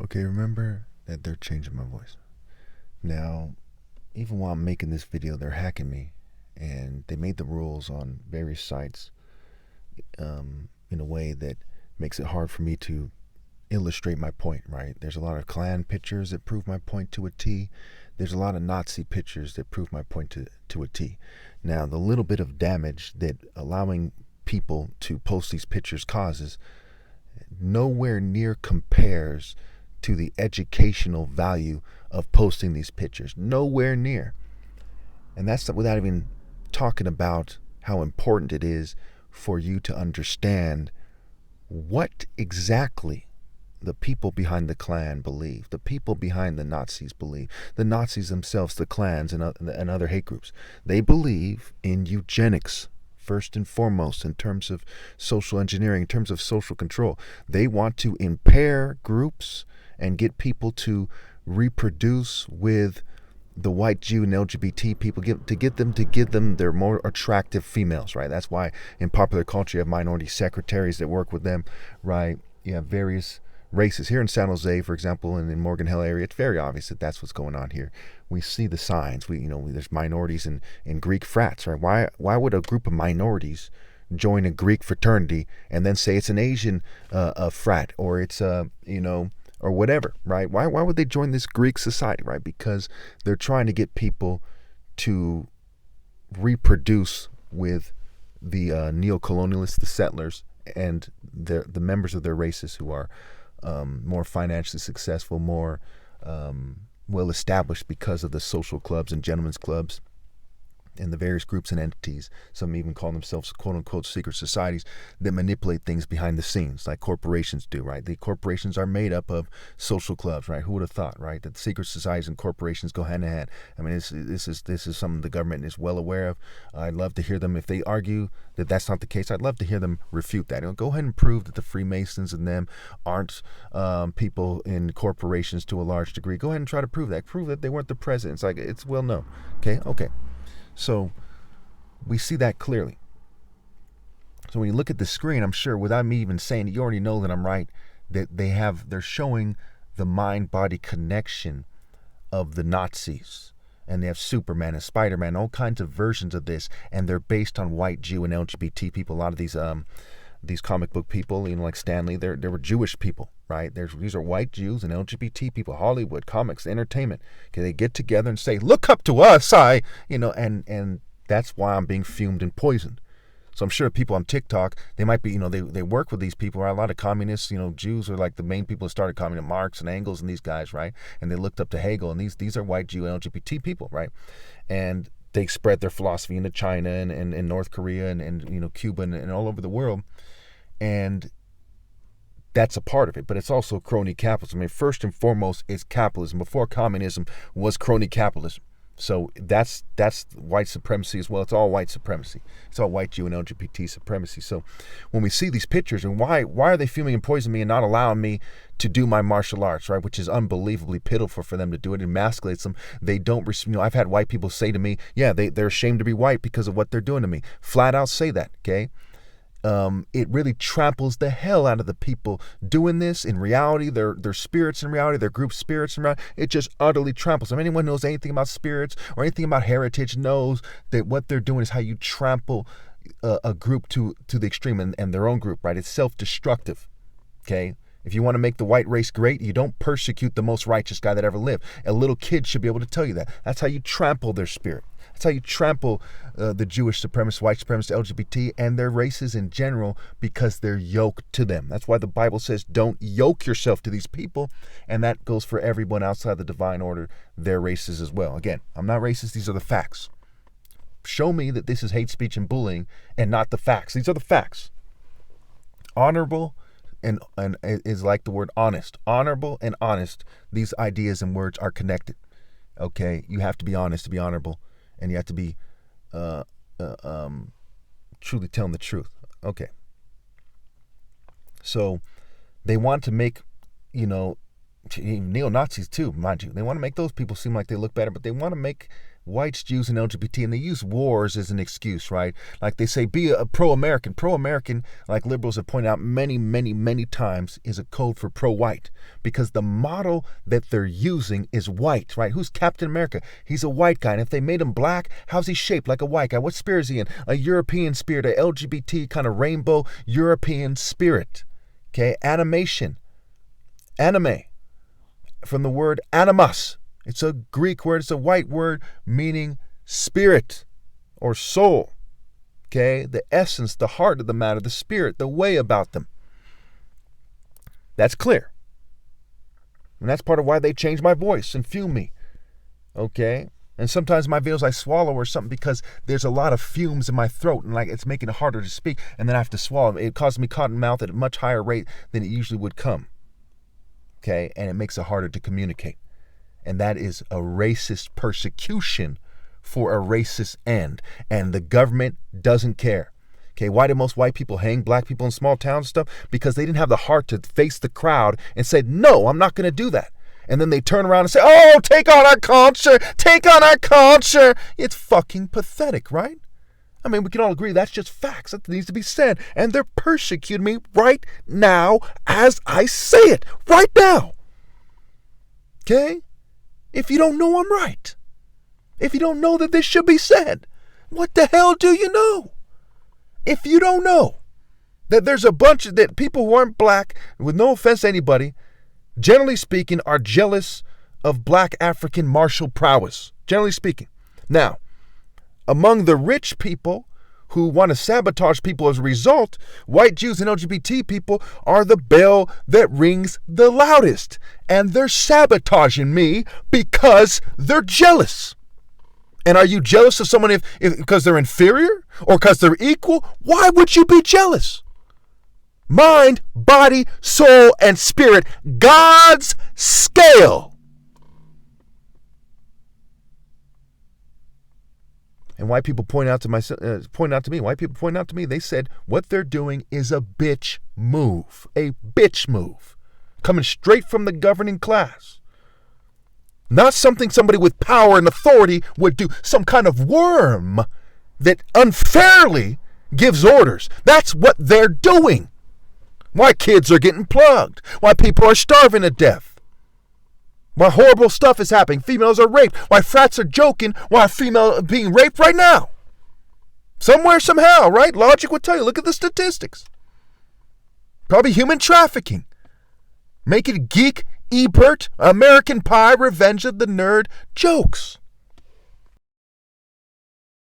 Okay, remember that they're changing my voice. Now, even while I'm making this video, they're hacking me, and they made the rules on various sites in a way that makes it hard for me to illustrate my point, right? There's a lot of Klan pictures that prove my point to a T. There's a lot of Nazi pictures that prove my point to a T. Now, the little bit of damage that allowing people to post these pictures causes nowhere near compares to the educational value of posting these pictures. Nowhere near. And that's without even talking about how important it is for you to understand what exactly the people behind the Klan believe, the people behind the Nazis believe, the Nazis themselves, the clans, and other hate groups. They believe in eugenics, first and foremost, in terms of social engineering, in terms of social control. They want to impair groups and get people to reproduce with the white Jew and LGBT people, to give them their more attractive females, right? That's why in popular culture you have minority secretaries that work with them, right? You have various races here in San Jose, for example, and in Morgan Hill area. It's very obvious that that's what's going on here. We see the signs. There's minorities in Greek frats, right? Why would a group of minorities join a Greek fraternity and then say it's an Asian frat, or it's or whatever, right? Why would they join this Greek society, right? Because they're trying to get people to reproduce with the neo-colonialists, the settlers, and the members of their races who are more financially successful, more well established because of the social clubs and gentlemen's clubs and the various groups and entities. Some even call themselves quote unquote secret societies that manipulate things behind the scenes like corporations do, right? The corporations are made up of social clubs, right? Who would have thought, right? That secret societies and corporations go hand in hand. I mean, this is something the government is well aware of. I'd love to hear them, if they argue that that's not the case, I'd love to hear them refute that. Go ahead and prove that the Freemasons and them aren't people in corporations to a large degree. Go ahead and try to prove that. Prove that they weren't the presidents. Like, it's well known. Okay. So we see that clearly. So when you look at the screen, I'm sure without me even saying it, you already know that I'm right, that they're showing the mind-body connection of the Nazis. And they have Superman and Spider-Man, all kinds of versions of this, and they're based on white Jew and LGBT people. A lot of these comic book people, like Stanley, they were Jewish people, right? These are white Jews and LGBT people, Hollywood, comics, entertainment. Okay, they get together and say, "Look up to us, and that's why I'm being fumed and poisoned. So I'm sure people on TikTok, they might be, they work with these people, right? A lot of communists, Jews are like the main people who started communism, Marx and Engels and these guys, right? And they looked up to Hegel, and these are white Jew and LGBT people, right? And they spread their philosophy into China and North Korea and Cuba and all over the world. And that's a part of it, but it's also crony capitalism. I mean, first and foremost, it's capitalism. Before communism was crony capitalism. So that's white supremacy as well. It's all white supremacy. It's all white Jew and LGBT supremacy. So when we see these pictures, and why are they fuming and poisoning me and not allowing me to do my martial arts, right? Which is unbelievably pitiful for them to do it. It emasculates them. They don't, I've had white people say to me, yeah, they're ashamed to be white because of what they're doing to me. Flat out say that, okay? It really tramples the hell out of the people doing this in reality, their spirits in reality, their group spirits in reality. It just utterly tramples them. Anyone knows anything about spirits or anything about heritage knows that what they're doing is how you trample a group to the extreme, and their own group, right? It's self-destructive, okay? If you want to make the white race great, you don't persecute the most righteous guy that ever lived. A little kid should be able to tell you that. That's how you trample their spirit. That's how you trample the Jewish supremacists, white supremacists, LGBT, and their races in general, because they're yoked to them. That's why the Bible says don't yoke yourself to these people, and that goes for everyone outside the divine order, their races as well. Again, I'm not racist. These are the facts. Show me that this is hate speech and bullying and not the facts. These are the facts. Honorable and is like the word honest. Honorable and honest. These ideas and words are connected. Okay, you have to be honest to be honorable, and you have to be truly telling the truth. Okay. So they want to make, neo-Nazis too, mind you. They want to make those people seem like they look better, but they want to make whites, Jews, and LGBT, and they use wars as an excuse, right? Like they say, be a pro-American. Pro-American, like liberals have pointed out many, many, many times, is a code for pro-white, because the model that they're using is white, right? Who's Captain America? He's a white guy, and if they made him black, how's he shaped like a white guy? What spirit is he in? A European spirit, a LGBT kind of rainbow European spirit, okay? Animation, anime, from the word animus. It's a Greek word. It's a white word meaning spirit or soul. Okay? The essence, the heart of the matter, the spirit, the way about them. That's clear. And that's part of why they change my voice and fume me. Okay? And sometimes my videos I swallow or something because there's a lot of fumes in my throat and like it's making it harder to speak, and then I have to swallow. It causes me cotton mouth at a much higher rate than it usually would come. Okay? And it makes it harder to communicate. And that is a racist persecution for a racist end. And the government doesn't care. Okay, why do most white people hang black people in small towns and stuff? Because they didn't have the heart to face the crowd and say, no, I'm not going to do that. And then they turn around and say, oh, take on our culture, take on our culture. It's fucking pathetic, right? I mean, we can all agree that's just facts. That needs to be said. And they're persecuting me right now as I say it. Right now. Okay? If you don't know I'm right, if you don't know that this should be said, what the hell do you know? If you don't know that there's a bunch of that people who aren't black, with no offense to anybody, generally speaking, are jealous of black African martial prowess, generally speaking. Now, among the rich people who want to sabotage people as a result, white Jews and LGBT people are the bell that rings the loudest. And they're sabotaging me because they're jealous. And are you jealous of someone if because they're inferior or because they're equal? Why would you be jealous? Mind, body, soul, and spirit, God's scale. And white people point out to me, they said what they're doing is a bitch move. A bitch move. Coming straight from the governing class. Not something somebody with power and authority would do. Some kind of worm that unfairly gives orders. That's what they're doing. Why kids are getting plugged. Why people are starving to death. Why horrible stuff is happening. Females are raped. Why frats are joking. Why females are being raped right now. Somewhere, somehow, right? Logic would tell you. Look at the statistics. Probably human trafficking. Make it geek, Ebert, American Pie, Revenge of the Nerd jokes.